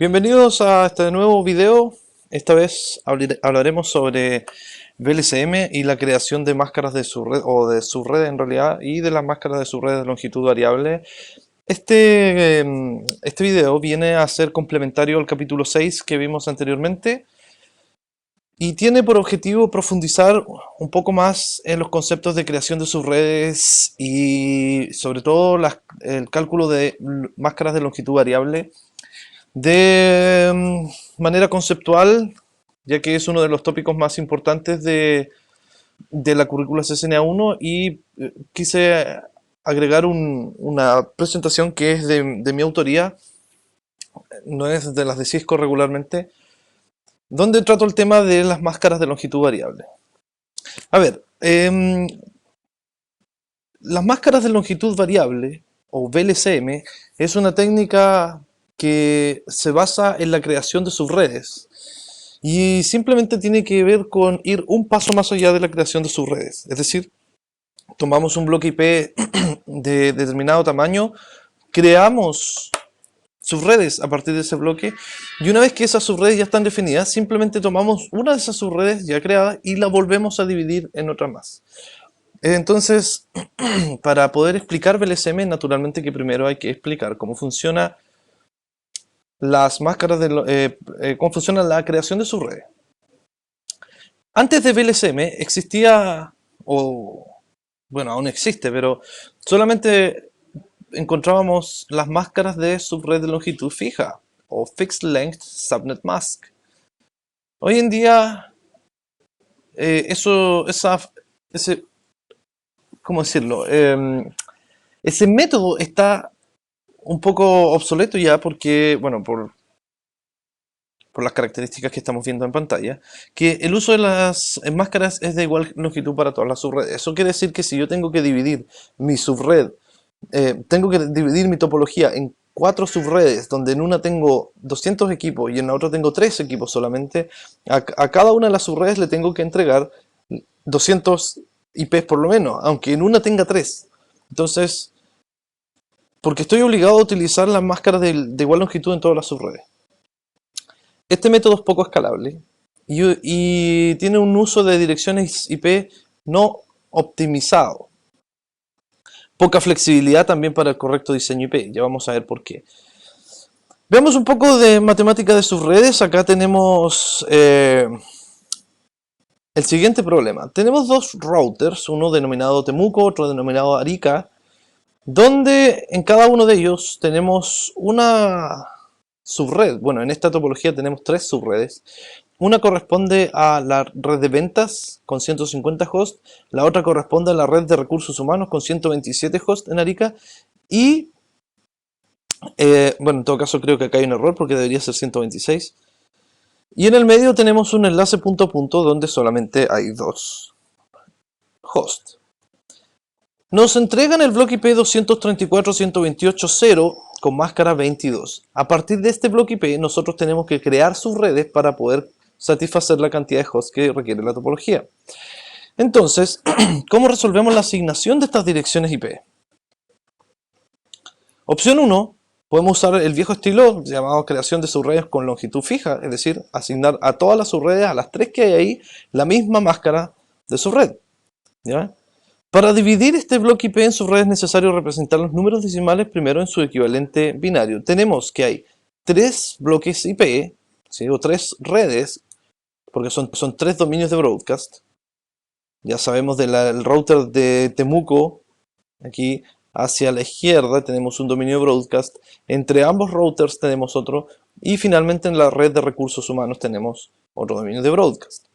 Bienvenidos a este nuevo video. Esta vez hablaremos sobre VLCM y la creación de máscaras de subred, o de subred en realidad, y de las máscaras de subred de longitud variable. Este video viene a ser complementario al capítulo 6 que vimos anteriormente y tiene por objetivo profundizar un poco más en los conceptos de creación de subredes y sobre todo el cálculo de máscaras de longitud variable de manera conceptual, ya que es uno de los tópicos más importantes de la currícula CCNA1 y quise agregar una presentación que es de mi autoría, no es de las de Cisco regularmente, donde trato el tema de las máscaras de longitud variable. A ver, las máscaras de longitud variable, o VLCM, es una técnica que se basa en la creación de subredes y simplemente tiene que ver con ir un paso más allá de la creación de subredes. Es decir, tomamos un bloque IP de determinado tamaño, creamos subredes a partir de ese bloque y una vez que esas subredes ya están definidas, simplemente tomamos una de esas subredes ya creadas y la volvemos a dividir en otra más. Entonces, para poder explicar VLCM, naturalmente que primero hay que explicar cómo funciona las máscaras cómo funciona la creación de subredes. Antes de VLCM existía, bueno, aún existe, pero solamente encontrábamos las máscaras de subred de longitud fija, o Fixed Length Subnet Mask. Hoy en día, ¿cómo decirlo? Ese método está un poco obsoleto ya porque, bueno, por las características que estamos viendo en pantalla, que el uso de las máscaras es de igual longitud para todas las subredes. Eso quiere decir que si yo tengo que dividir mi subred, tengo que dividir mi topología en 4 subredes, donde en una tengo 200 equipos y en la otra tengo 3 equipos solamente, a cada una de las subredes le tengo que entregar 200 IPs por lo menos, aunque en una tenga 3. Entonces, porque estoy obligado a utilizar las máscaras de igual longitud en todas las subredes. Este método es poco escalable y tiene un uso de direcciones IP no optimizado. Poca flexibilidad también para el correcto diseño IP, ya vamos a ver por qué. Veamos un poco de matemática de subredes. Acá tenemos el siguiente problema. Tenemos dos routers, uno denominado Temuco, otro denominado Arica, donde en cada uno de ellos tenemos una subred. Bueno, en esta topología tenemos 3 subredes. Una corresponde a la red de ventas con 150 hosts, la otra corresponde a la red de recursos humanos con 127 hosts en Arica y, bueno, en todo caso creo que acá hay un error porque debería ser 126. Y en el medio tenemos un enlace punto a punto donde solamente hay 2 hosts. Nos entregan el bloque IP 234.128.0 con máscara 22. A partir de este bloque IP nosotros tenemos que crear subredes para poder satisfacer la cantidad de hosts que requiere la topología. Entonces, ¿cómo resolvemos la asignación de estas direcciones IP? Opción 1, podemos usar el viejo estilo llamado creación de subredes con longitud fija, es decir, asignar a todas las subredes, a las 3 que hay ahí, la misma máscara de subred. ¿Ya? Para dividir este bloque IP en subredes es necesario representar los números decimales primero en su equivalente binario. Tenemos que hay 3 bloques IP, ¿sí? O 3 redes, porque son 3 dominios de broadcast. Ya sabemos del router de Temuco, aquí hacia la izquierda tenemos un dominio de broadcast, entre ambos routers tenemos otro, y finalmente en la red de recursos humanos tenemos otro dominio de broadcast.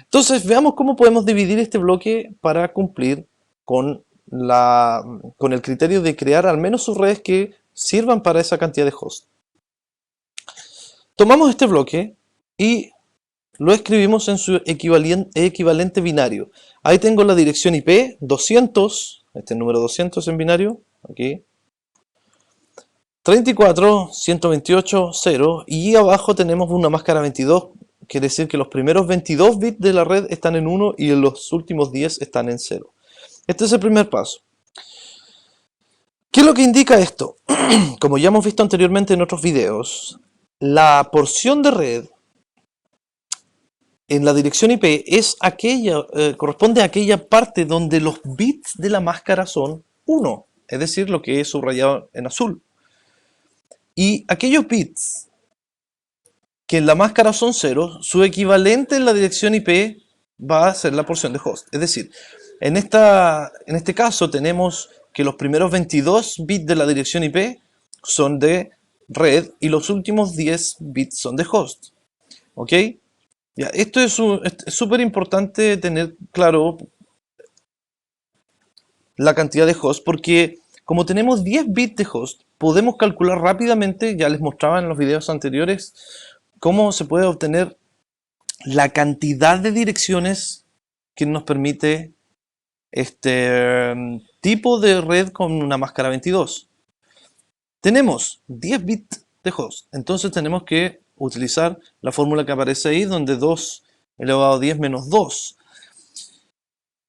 Entonces veamos cómo podemos dividir este bloque para cumplir con el criterio de crear al menos subredes que sirvan para esa cantidad de hosts. Tomamos este bloque y lo escribimos en su equivalente binario. Ahí tengo la dirección IP 200, este número 200 en binario, aquí, 34.128.0 y abajo tenemos una máscara 22, quiere decir que los primeros 22 bits de la red están en 1 y los últimos 10 están en 0. Este es el primer paso. ¿Qué es lo que indica esto? Como ya hemos visto anteriormente en otros videos, la porción de red en la dirección IP es aquella, corresponde a aquella parte donde los bits de la máscara son 1, es decir, lo que he subrayado en azul. Y aquellos bits que en la máscara son 0, su equivalente en la dirección IP va a ser la porción de host. Es decir, en este caso tenemos que los primeros 22 bits de la dirección IP son de red y los últimos 10 bits son de host. ¿Ok? Ya, esto es súper importante tener claro la cantidad de host porque como tenemos 10 bits de host, podemos calcular rápidamente, ya les mostraba en los videos anteriores, cómo se puede obtener la cantidad de direcciones que nos permite este tipo de red con una máscara 22. Tenemos 10 bits de host, entonces tenemos que utilizar la fórmula que aparece ahí, donde 2 elevado a 10 menos 2.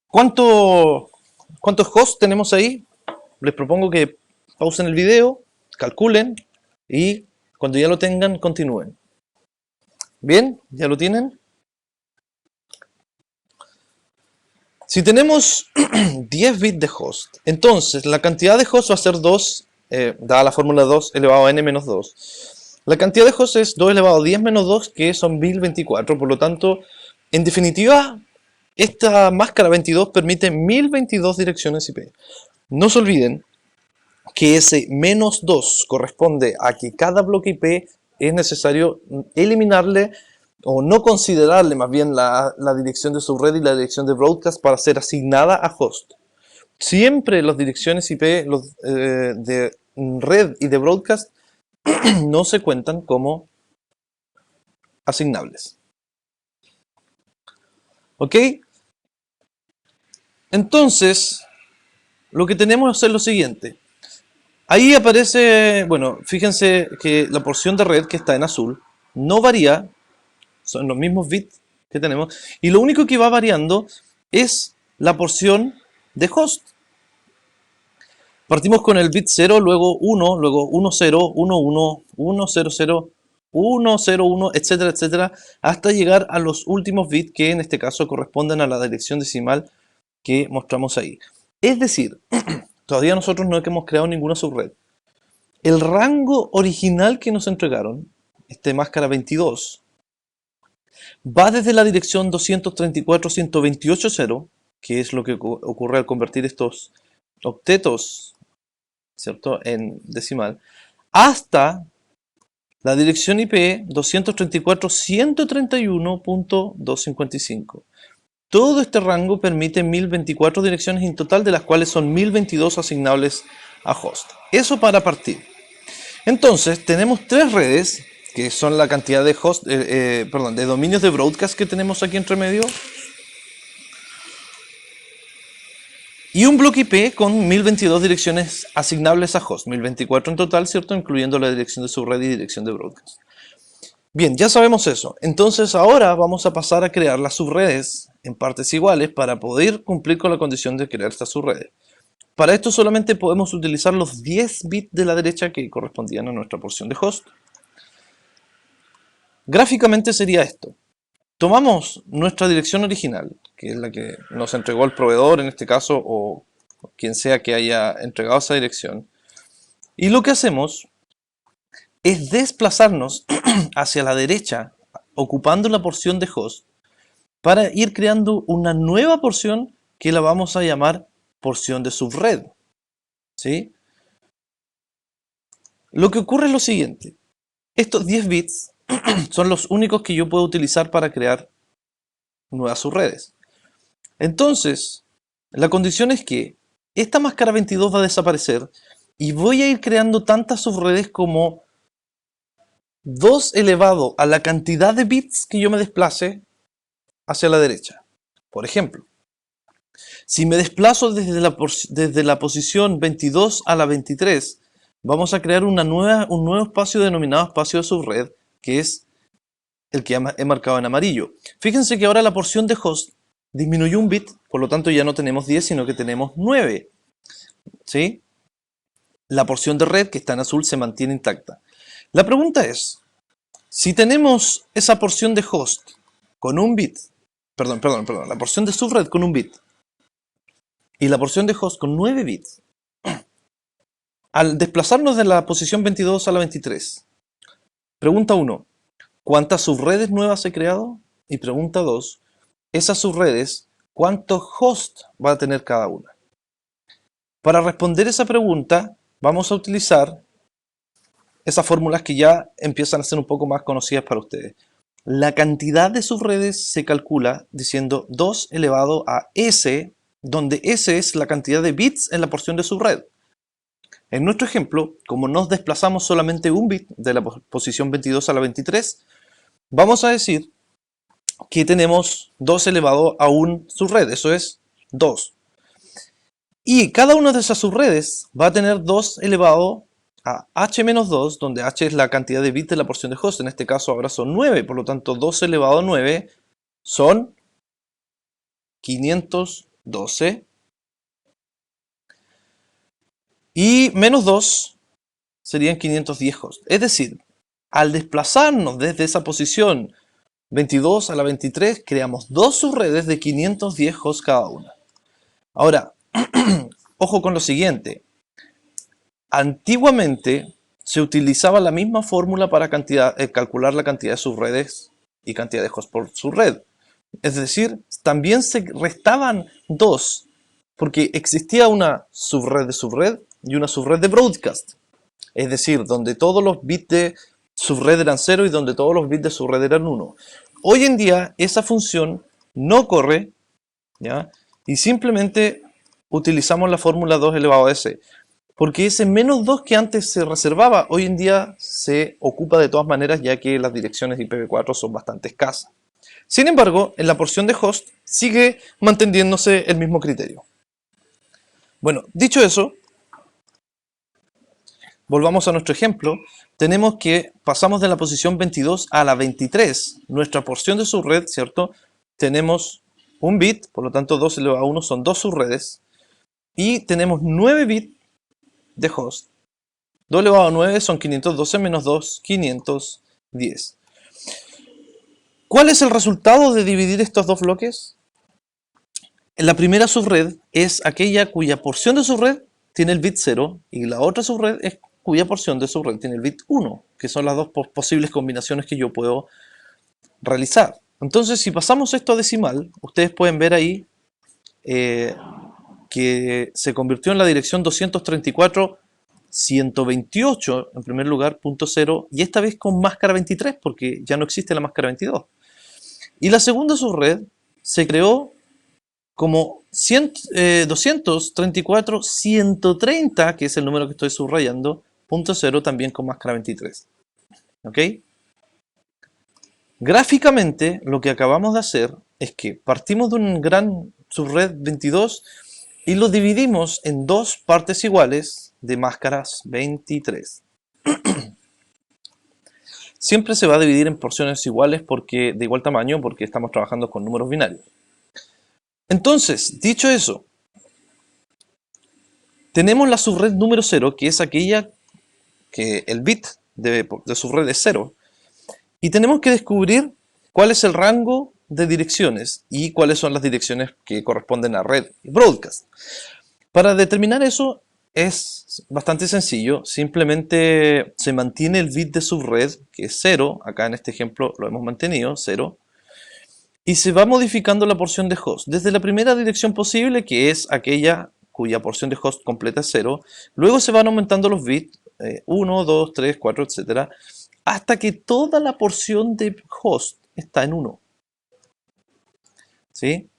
¿Cuántos hosts tenemos ahí? Les propongo que pausen el video, calculen y cuando ya lo tengan, continúen. ¿Bien? ¿Ya lo tienen? Si tenemos 10 bits de host, entonces la cantidad de host va a ser 2, dada la fórmula 2 elevado a n menos 2. La cantidad de host es 2 elevado a 10 menos 2, que son 1024. Por lo tanto, en definitiva, esta máscara 22 permite 1022 direcciones IP. No se olviden que ese menos 2 corresponde a que cada bloque IP es necesario eliminarle o no considerarle más bien la dirección de subred y la dirección de broadcast para ser asignada a host. Siempre las direcciones IP de red y de broadcast no se cuentan como asignables. ¿Ok? Entonces, lo que tenemos es lo siguiente. Ahí aparece, bueno, fíjense que la porción de red que está en azul no varía, son los mismos bits que tenemos, y lo único que va variando es la porción de host. Partimos con el bit 0, luego 1, luego 1, 0, 1, 1, 1, 0, 0, 1, 0, 1, etcétera, etcétera, hasta llegar a los últimos bits que en este caso corresponden a la dirección decimal que mostramos ahí. Es decir, todavía nosotros no hemos creado ninguna subred. El rango original que nos entregaron, este máscara 22, va desde la dirección 234.128.0, que es lo que ocurre al convertir estos octetos, ¿cierto?, en decimal, hasta la dirección IP 234.131.255. Todo este rango permite 1024 direcciones en total, de las cuales son 1022 asignables a host. Eso para partir. Entonces, tenemos tres redes, que son la cantidad de de dominios de broadcast que tenemos aquí entre medio, y un bloque IP con 1022 direcciones asignables a host, 1024 en total, ¿cierto? Incluyendo la dirección de subred y dirección de broadcast. Bien, ya sabemos eso. Entonces ahora vamos a pasar a crear las subredes en partes iguales para poder cumplir con la condición de crear estas subredes. Para esto solamente podemos utilizar los 10 bits de la derecha que correspondían a nuestra porción de host. Gráficamente sería esto. Tomamos nuestra dirección original, que es la que nos entregó el proveedor en este caso, o quien sea que haya entregado esa dirección, y lo que hacemos es desplazarnos hacia la derecha, ocupando la porción de host, para ir creando una nueva porción que la vamos a llamar porción de subred. ¿Sí? Lo que ocurre es lo siguiente. Estos 10 bits son los únicos que yo puedo utilizar para crear nuevas subredes. Entonces, la condición es que esta máscara 22 va a desaparecer y voy a ir creando tantas subredes como 2 elevado a la cantidad de bits que yo me desplace hacia la derecha. Por ejemplo, si me desplazo desde la posición 22 a la 23, vamos a crear un nuevo espacio denominado espacio de subred, que es el que he marcado en amarillo. Fíjense que ahora la porción de host disminuyó un bit, por lo tanto ya no tenemos 10, sino que tenemos 9. ¿Sí? La porción de red, que está en azul, se mantiene intacta. La pregunta es, Si tenemos esa porción de host con un bit, perdón, la porción de subred con un bit y la porción de host con 9 bits, al desplazarnos de la posición 22 a la 23, pregunta 1, ¿cuántas subredes nuevas he creado? Y pregunta 2, esas subredes, ¿cuántos hosts va a tener cada una? Para responder esa pregunta, vamos a utilizar esas fórmulas que ya empiezan a ser un poco más conocidas para ustedes. La cantidad de subredes se calcula diciendo 2 elevado a s, donde s es la cantidad de bits en la porción de subred. En nuestro ejemplo, como nos desplazamos solamente un bit de la posición 22 a la 23, vamos a decir que tenemos 2 elevado a un subred, eso es 2. Y cada una de esas subredes va a tener 2 elevado a h-2, donde h es la cantidad de bits de la porción de host, en este caso ahora son 9, por lo tanto 2 elevado a 9 son 512, y menos 2 serían 510 hosts. Es decir, al desplazarnos desde esa posición 22 a la 23, creamos dos subredes de 510 hosts cada una. Ahora, ojo con lo siguiente. Antiguamente se utilizaba la misma fórmula para calcular la cantidad de subredes y cantidad de hosts por subred. Es decir, también se restaban dos, porque existía una subred y una subred de broadcast. Es decir, donde todos los bits de subred eran 0 y donde todos los bits de subred eran 1. Hoy en día esa función no corre, ¿ya? Y simplemente utilizamos la fórmula 2 elevado a s. Porque ese menos 2 que antes se reservaba, hoy en día se ocupa de todas maneras, ya que las direcciones de IPv4 son bastante escasas. Sin embargo, en la porción de host sigue manteniéndose el mismo criterio. Bueno, dicho eso, volvamos a nuestro ejemplo. Tenemos que pasamos de la posición 22 a la 23. Nuestra porción de subred, ¿cierto? Tenemos un bit, por lo tanto 2 elevado a 1 son dos subredes. Y tenemos 9 bits de host. 2 elevado a 9 son 512 menos 2, 510. ¿Cuál es el resultado de dividir estos dos bloques? La primera subred es aquella cuya porción de subred tiene el bit 0 y la otra subred es cuya porción de subred tiene el bit 1, que son las dos posibles combinaciones que yo puedo realizar. Entonces, si pasamos esto a decimal, ustedes pueden ver ahí que se convirtió en la dirección 234.128, en primer lugar, punto 0, y esta vez con máscara 23, porque ya no existe la máscara 22. Y la segunda subred se creó como 234.130, que es el número que estoy subrayando, punto 0, también con máscara 23. ¿Ok? Gráficamente, lo que acabamos de hacer es que partimos de un gran subred 22 y lo dividimos en dos partes iguales de máscaras 23. Siempre se va a dividir en porciones iguales porque de igual tamaño, porque estamos trabajando con números binarios. Entonces, dicho eso, tenemos la subred número 0, que es aquella que el bit de subred es 0, y tenemos que descubrir cuál es el rango de direcciones y cuáles son las direcciones que corresponden a red y broadcast. Para determinar eso es bastante sencillo, simplemente se mantiene el bit de subred, que es 0, acá en este ejemplo lo hemos mantenido, 0, y se va modificando la porción de host, desde la primera dirección posible, que es aquella cuya porción de host completa es 0, luego se van aumentando los bits, 1, 2, 3, 4, etc., hasta que toda la porción de host está en 1. ¿Sí?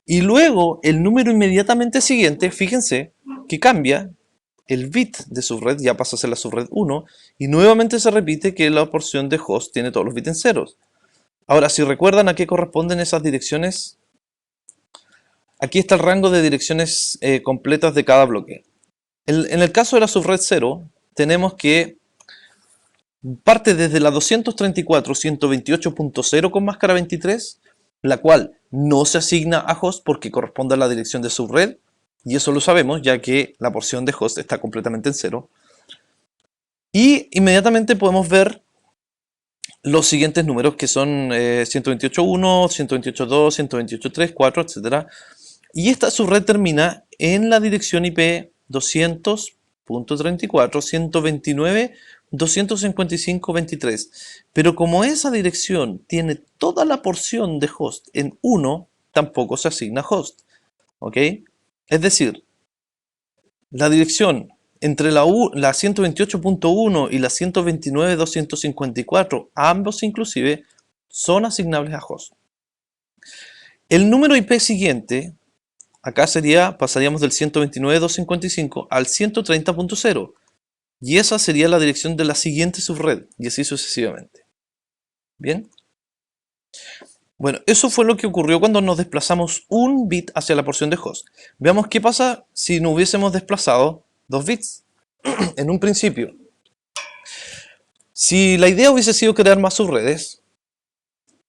Y luego el número inmediatamente siguiente, fíjense que cambia, el bit de subred ya pasa a ser la subred 1 y nuevamente se repite que la porción de host tiene todos los bits en ceros. Ahora, si recuerdan a qué corresponden esas direcciones, aquí está el rango de direcciones completas de cada bloque. En el caso de la subred 0, tenemos que parte desde la 234.128.0 con máscara 23, la cual no se asigna a host porque corresponde a la dirección de subred, y eso lo sabemos ya que la porción de host está completamente en 0. Y inmediatamente podemos ver los siguientes números que son 128.1, 128.2, 128.3, 4, etc. Y esta subred termina en la dirección IP 200.34, 129, 255.23. Pero como esa dirección tiene toda la porción de host en 1, tampoco se asigna host. ¿Ok? Es decir, la dirección entre la 128.1 y la 129.254, ambos inclusive, son asignables a host. El número IP siguiente, acá pasaríamos del 129.255 al 130.0, y esa sería la dirección de la siguiente subred, y así sucesivamente. ¿Bien? Bueno, eso fue lo que ocurrió cuando nos desplazamos un bit hacia la porción de host. Veamos qué pasa si no hubiésemos desplazado 2 bits en un principio. Si la idea hubiese sido crear más subredes,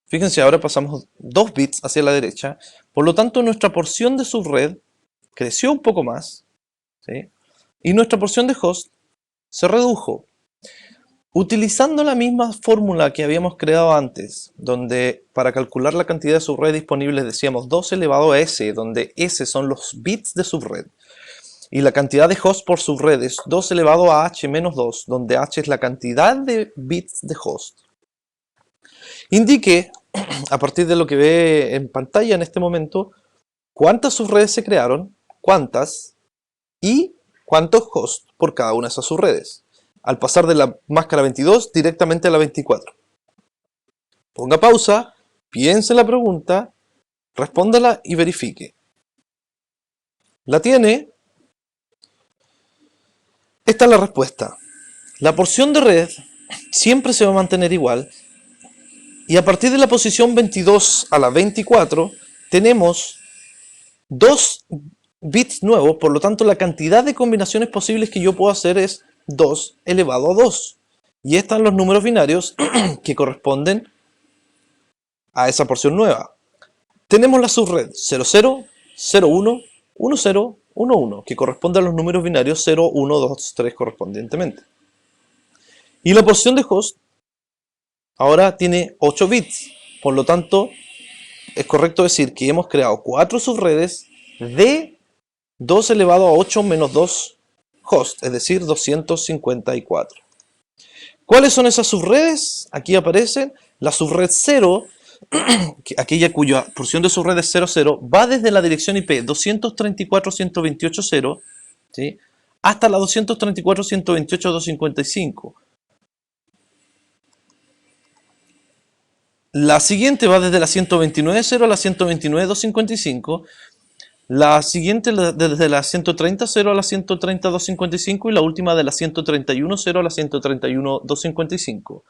fíjense, ahora pasamos 2 bits hacia la derecha, por lo tanto nuestra porción de subred creció un poco más, ¿sí? Y nuestra porción de host se redujo. Utilizando la misma fórmula que habíamos creado antes, donde para calcular la cantidad de subred disponibles decíamos 2 elevado a s, donde s son los bits de subred, y la cantidad de host por subred es 2 elevado a h menos 2, donde h es la cantidad de bits de host. Indique, a partir de lo que ve en pantalla en este momento, cuántas subredes se crearon, cuántas, y cuántos hosts por cada una de esas subredes, al pasar de la máscara 22 directamente a la 24. Ponga pausa, piense la pregunta, respóndala y verifique. ¿La tiene? Esta es la respuesta. La porción de red siempre se va a mantener igual, y a partir de la posición 22 a la 24 tenemos 2 bits nuevos, por lo tanto la cantidad de combinaciones posibles que yo puedo hacer es 2 elevado a 2. Y están los números binarios que corresponden a esa porción nueva. Tenemos la subred 00, 01, 10, 11, que corresponde a los números binarios 0, 1, 2, 3 correspondientemente. Y la porción de host ahora tiene 8 bits, por lo tanto es correcto decir que hemos creado 4 subredes de 2 elevado a 8 menos 2 host, es decir, 254. ¿Cuáles son esas subredes? Aquí aparecen la subred 0, aquella cuya porción de subred es 00, va desde la dirección IP 234.128.0, ¿sí?, hasta la 234.128.255. La siguiente va desde la 129.0 a la 129.255. La siguiente desde la 130.0 a la 130.255 y la última de la 131.0 a la 131.255.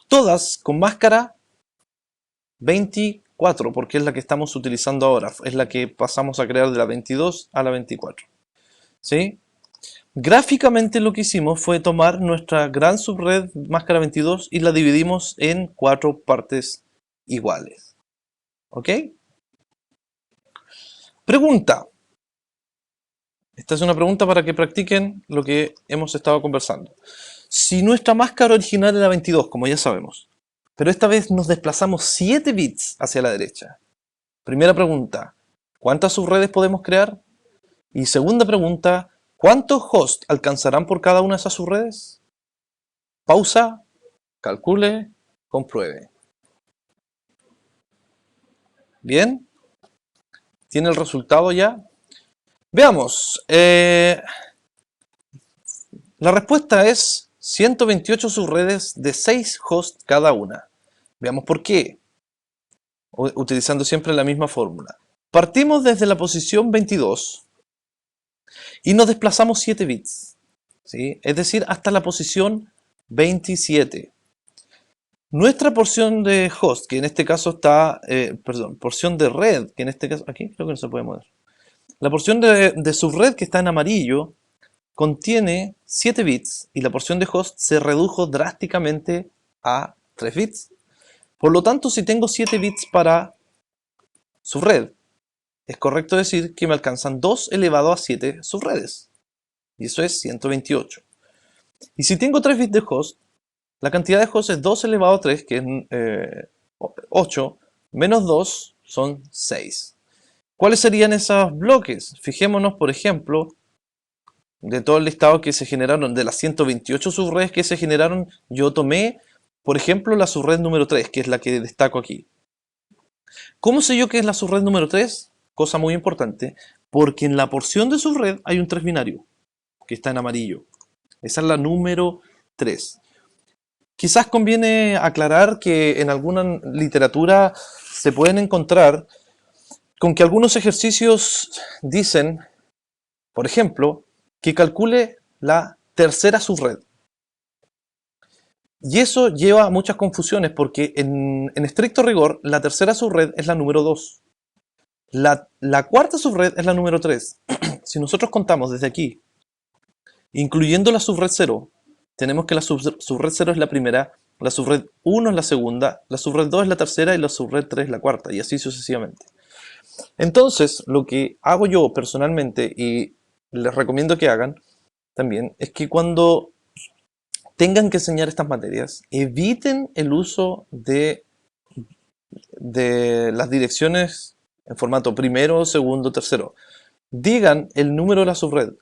Todas con máscara 24, porque es la que estamos utilizando ahora. Es la que pasamos a crear de la 22 a la 24. ¿Sí? Gráficamente lo que hicimos fue tomar nuestra gran subred máscara 22 y la dividimos en 4 partes iguales. ¿Ok? Pregunta. Esta es una pregunta para que practiquen lo que hemos estado conversando. Si nuestra máscara original era 22, como ya sabemos, pero esta vez nos desplazamos 7 bits hacia la derecha. Primera pregunta, ¿cuántas subredes podemos crear? Y segunda pregunta, ¿cuántos hosts alcanzarán por cada una de esas subredes? Pausa, calcule, compruebe. ¿Bien? ¿Tiene el resultado ya? Veamos. La respuesta es 128 subredes de 6 hosts cada una. Veamos por qué. Utilizando siempre la misma fórmula. Partimos desde la posición 22 y nos desplazamos 7 bits, ¿sí? Es decir, hasta la posición 27. Nuestra porción de host, que en este caso está, porción de red, que en este caso, aquí creo que no se puede mover. La porción de subred que está en amarillo contiene 7 bits y la porción de host se redujo drásticamente a 3 bits. Por lo tanto, si tengo 7 bits para subred, es correcto decir que me alcanzan 2 elevado a 7 subredes. Y eso es 128. Y si tengo 3 bits de host, La cantidad de hosts es 2 elevado a 3, que es 8, menos 2 son 6. ¿Cuáles serían esos bloques? Fijémonos, por ejemplo, de todo el listado que se generaron, de las 128 subredes que se generaron, yo tomé, por ejemplo, la subred número 3, que es la que destaco aquí. ¿Cómo sé yo que es la subred número 3? Cosa muy importante, porque en la porción de subred hay un 3 binario, que está en amarillo. Esa es la número 3. Quizás conviene aclarar que en alguna literatura se pueden encontrar con que algunos ejercicios dicen, por ejemplo, que calcule la tercera subred. Y eso lleva a muchas confusiones porque en estricto rigor la tercera subred es la número 2. La cuarta subred es la número 3. Si nosotros contamos desde aquí, incluyendo la subred 0, tenemos que la subred 0 es la primera, la subred 1 es la segunda, la subred 2 es la tercera y la subred 3 es la cuarta, y así sucesivamente. Entonces, lo que hago yo personalmente, y les recomiendo que hagan también, es que cuando tengan que enseñar estas materias, eviten el uso de las direcciones en formato primero, segundo, tercero. Digan el número de la subred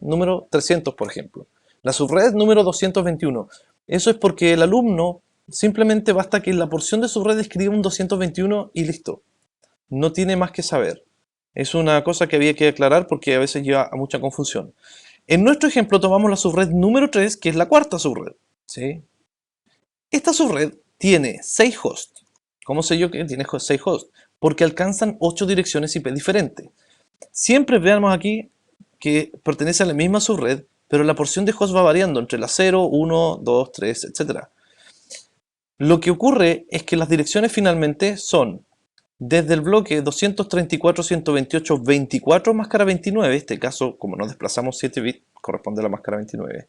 número 300, por ejemplo, la subred número 221. Eso es porque el alumno simplemente basta que en la porción de subred escriba un 221 y listo. No tiene más que saber. Es una cosa que había que aclarar porque a veces lleva a mucha confusión. En nuestro ejemplo tomamos la subred número 3, que es la cuarta subred, ¿sí? Esta subred tiene 6 hosts. ¿Cómo sé yo que tiene 6 hosts? Porque alcanzan 8 direcciones IP diferentes. Siempre veamos aquí que pertenece a la misma subred, pero la porción de hosts va variando entre la 0, 1, 2, 3, etc. Lo que ocurre es que las direcciones finalmente son desde el bloque 234.128.24 máscara 29, este caso como nos desplazamos 7 bits corresponde a la máscara 29,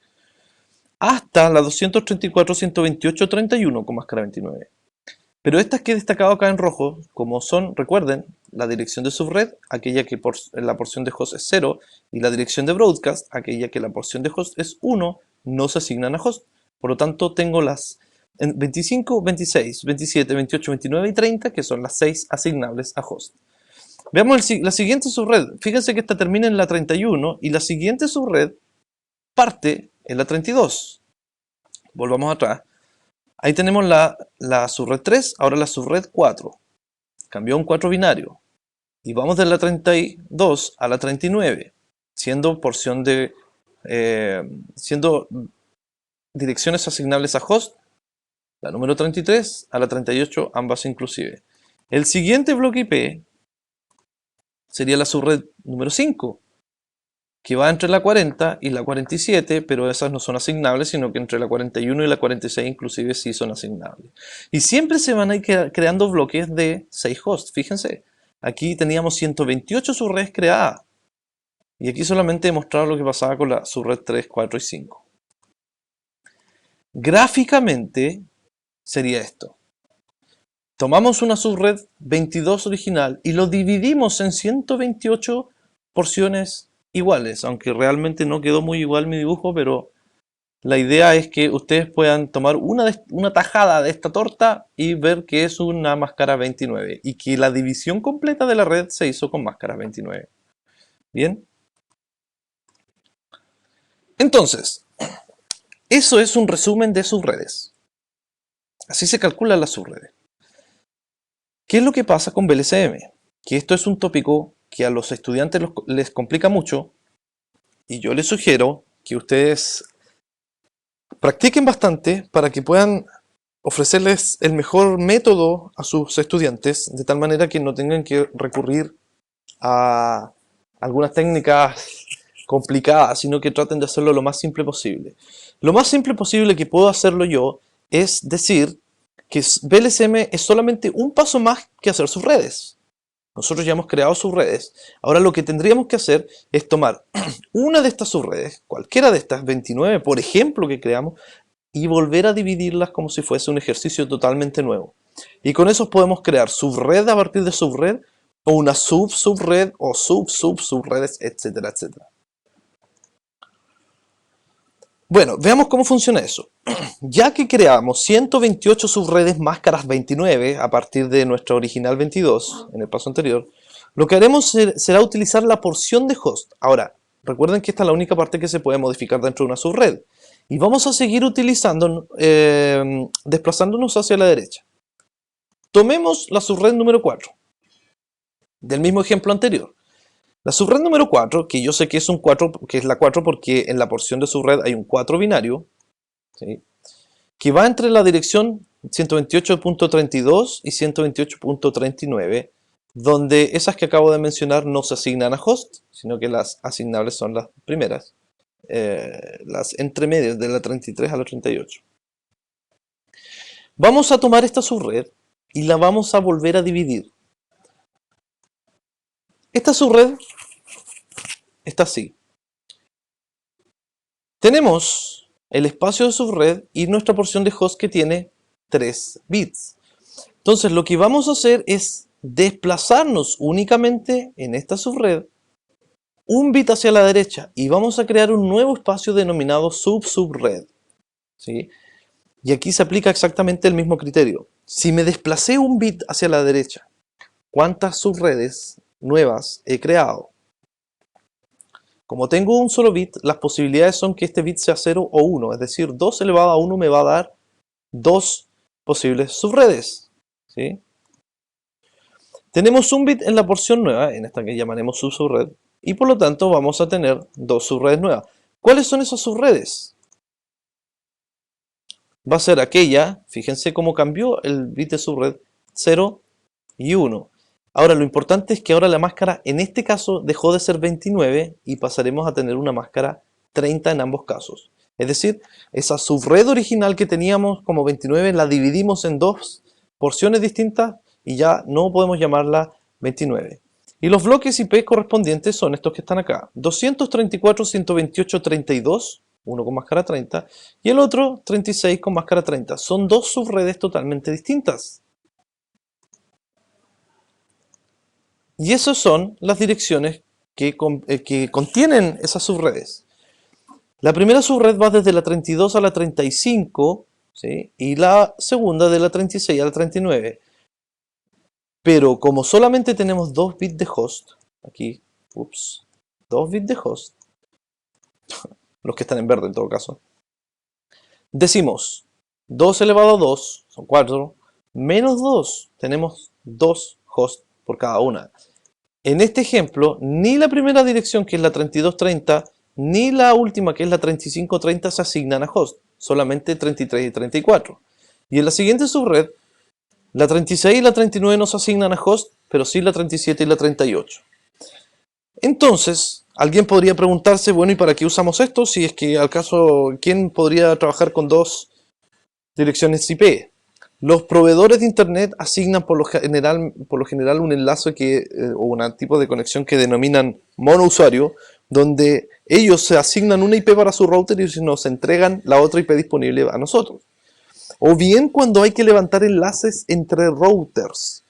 hasta la 234.128.31 con máscara 29. Pero estas que he destacado acá en rojo, como son, recuerden, la dirección de subred, aquella que la porción de host es 0, y la dirección de broadcast, aquella que la porción de host es 1, no se asignan a host. Por lo tanto, tengo las 25, 26, 27, 28, 29 y 30, que son las 6 asignables a host. Veamos la siguiente subred. Fíjense que esta termina en la 31 y la siguiente subred parte en la 32. Volvamos atrás. Ahí tenemos la subred 3, ahora la subred 4. Cambió a un 4 binario. Y vamos de la 32 a la 39, siendo siendo direcciones asignables a host, la número 33 a la 38, ambas inclusive. El siguiente bloque IP sería la subred número 5, que va entre la 40 y la 47, pero esas no son asignables, sino que entre la 41 y la 46 inclusive sí son asignables. Y siempre se van a ir creando bloques de 6 hosts, fíjense. Aquí teníamos 128 subredes creadas. Y aquí solamente he mostrado lo que pasaba con la subred 3, 4 y 5. Gráficamente sería esto. Tomamos una subred 22 original y lo dividimos en 128 porciones iguales, aunque realmente no quedó muy igual mi dibujo, pero la idea es que ustedes puedan tomar una tajada de esta torta y ver que es una máscara 29 y que la división completa de la red se hizo con máscara 29. ¿Bien? Entonces, eso es un resumen de subredes. Así se calculan las subredes. ¿Qué es lo que pasa con VLCM? Que esto es un tópico que a los estudiantes les complica mucho y yo les sugiero que ustedes practiquen bastante para que puedan ofrecerles el mejor método a sus estudiantes de tal manera que no tengan que recurrir a algunas técnicas complicadas, sino que traten de hacerlo lo más simple posible. Lo más simple posible que puedo hacerlo yo es decir que VLCM es solamente un paso más que hacer sus redes. Nosotros ya hemos creado subredes. Ahora lo que tendríamos que hacer es tomar una de estas subredes, cualquiera de estas 29, por ejemplo, que creamos, y volver a dividirlas como si fuese un ejercicio totalmente nuevo. Y con eso podemos crear subred a partir de subred, o una subred, o subredes, etcétera, etcétera. Bueno, veamos cómo funciona eso. Ya que creamos 128 subredes máscaras 29 a partir de nuestra original 22 en el paso anterior, lo que haremos será utilizar la porción de host. Ahora, recuerden que esta es la única parte que se puede modificar dentro de una subred. Y vamos a seguir utilizando, desplazándonos hacia la derecha. Tomemos la subred número 4, del mismo ejemplo anterior. La subred número 4, que yo sé que es un 4, que es la 4 porque en la porción de subred hay un 4 binario, ¿sí?, que va entre la dirección 128.32 y 128.39, donde esas que acabo de mencionar no se asignan a host, sino que las asignables son las primeras, las entremedias de la 33 a la 38. Vamos a tomar esta subred y la vamos a volver a dividir. Esta subred está así. Tenemos el espacio de subred y nuestra porción de host que tiene 3 bits. Entonces lo que vamos a hacer es desplazarnos únicamente en esta subred un bit hacia la derecha y vamos a crear un nuevo espacio denominado subred, ¿sí? Y aquí se aplica exactamente el mismo criterio. Si me desplacé un bit hacia la derecha, ¿cuántas subredes nuevas he creado? Como tengo un solo bit, las posibilidades son que este bit sea 0 o 1, es decir, 2 elevado a 1 me va a dar 2 posibles subredes, ¿sí? Tenemos un bit en la porción nueva, en esta que llamaremos subred, y por lo tanto vamos a tener 2 subredes nuevas. ¿Cuáles son esas subredes? Va a ser aquella, fíjense cómo cambió el bit de subred, 0 y 1. Ahora lo importante es que ahora la máscara en este caso dejó de ser 29 y pasaremos a tener una máscara 30 en ambos casos. Es decir, esa subred original que teníamos como 29 la dividimos en dos porciones distintas y ya no podemos llamarla 29. Y los bloques IP correspondientes son estos que están acá. 234.128.32, uno con máscara 30, y el otro 36 con máscara 30. Son dos subredes totalmente distintas. Y esas son las direcciones que contienen esas subredes. La primera subred va desde la 32 a la 35, ¿sí?, y la segunda de la 36 a la 39. Pero como solamente tenemos 2 bits de host, aquí, 2 bits de host, los que están en verde en todo caso, decimos 2 elevado a 2, son 4, menos 2, tenemos 2 hosts por cada una. En este ejemplo, ni la primera dirección, que es la 3230, ni la última, que es la 3530, se asignan a host, solamente 33 y 34. Y en la siguiente subred, la 36 y la 39 no se asignan a host, pero sí la 37 y la 38. Entonces, alguien podría preguntarse, bueno, ¿y para qué usamos esto? Si es que al caso, ¿quién podría trabajar con dos direcciones IP? Los proveedores de internet asignan por lo general un enlace o un tipo de conexión que denominan monousuario, donde ellos se asignan una IP para su router y nos entregan la otra IP disponible a nosotros. O bien cuando hay que levantar enlaces entre routers.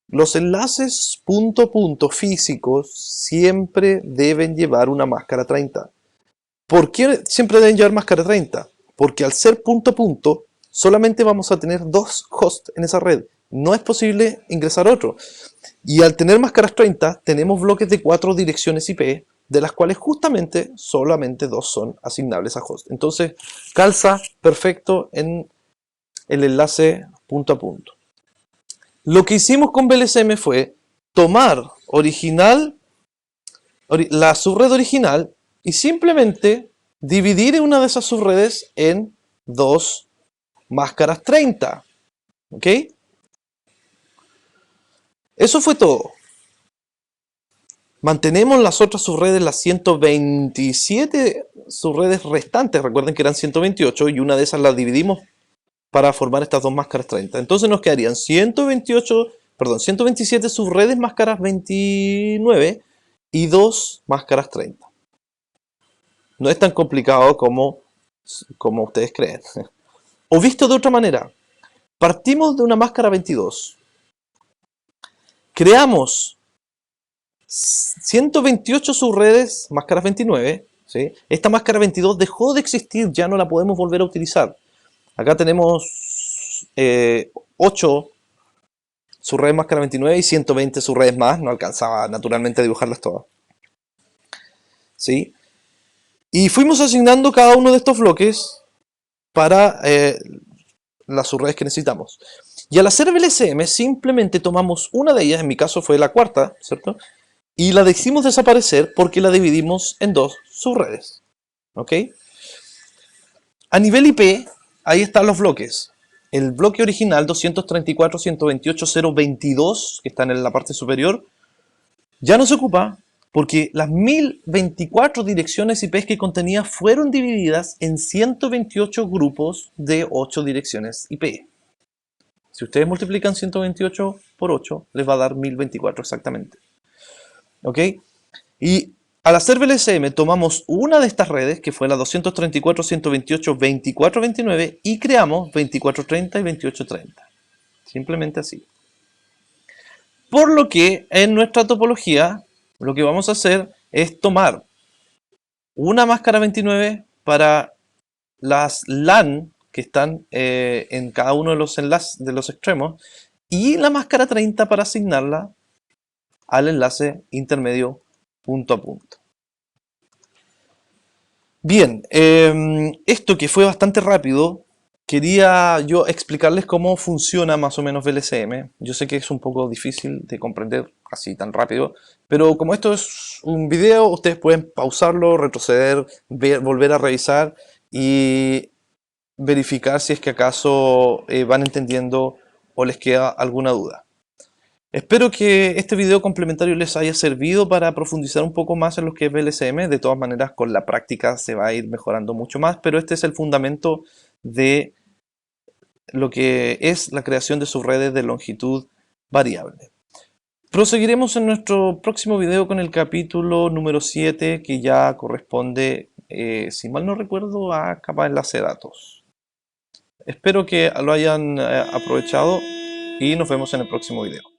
Los enlaces punto a punto físicos siempre deben llevar una máscara 30. ¿Por qué siempre deben llevar máscara 30? Porque al ser punto a punto, solamente vamos a tener 2 hosts en esa red. No es posible ingresar otro. Y al tener máscaras 30, tenemos bloques de 4 direcciones IP, de las cuales justamente solamente 2 son asignables a host. Entonces, calza perfecto en el enlace punto a punto. Lo que hicimos con VLSM fue tomar la subred original y simplemente dividir una de esas subredes en 2 máscaras 30. ¿Ok? Eso fue todo. Mantenemos las otras subredes, las 127 subredes restantes. Recuerden que eran 128 y una de esas las dividimos para formar estas dos máscaras 30. Entonces nos quedarían 127 subredes máscaras 29 y 2 máscaras 30. No es tan complicado como ustedes creen. O visto de otra manera, partimos de una máscara 22. Creamos 128 subredes máscaras 29, ¿sí? Esta máscara 22 dejó de existir, ya no la podemos volver a utilizar. Acá tenemos 8 subredes máscara 29 y 120 subredes más, no alcanzaba naturalmente a dibujarlas todas. ¿Sí? Y fuimos asignando cada uno de estos bloques para las subredes que necesitamos. Y al hacer VLCM simplemente tomamos una de ellas, en mi caso fue la cuarta, ¿cierto? Y la decidimos desaparecer porque la dividimos en dos subredes. ¿Ok? A nivel IP, ahí están los bloques. El bloque original 234.128.0.22, que está en la parte superior, ya no se ocupa porque las 1024 direcciones IP que contenía fueron divididas en 128 grupos de 8 direcciones IP. Si ustedes multiplican 128 por 8, les va a dar 1024 exactamente. ¿Ok? Y al hacer VLCM tomamos una de estas redes, que fue la 234.128.24.29, y creamos 24.30 y 28.30. Simplemente así. Por lo que en nuestra topología, lo que vamos a hacer es tomar una máscara 29 para las LAN que están en cada uno de los enlaces de los extremos y la máscara 30 para asignarla al enlace intermedio punto a punto. Bien, esto que fue bastante rápido, quería yo explicarles cómo funciona más o menos VLCM. Yo sé que es un poco difícil de comprender así tan rápido, pero como esto es un video, ustedes pueden pausarlo, retroceder, volver a revisar y verificar si es que acaso van entendiendo o les queda alguna duda. Espero que este video complementario les haya servido para profundizar un poco más en lo que es VLCM. De todas maneras, con la práctica se va a ir mejorando mucho más, pero este es el fundamento de lo que es la creación de subredes de longitud variable. Proseguiremos en nuestro próximo video con el capítulo número 7, que ya corresponde, si mal no recuerdo, a capa de enlace de datos. Espero que lo hayan aprovechado y nos vemos en el próximo video.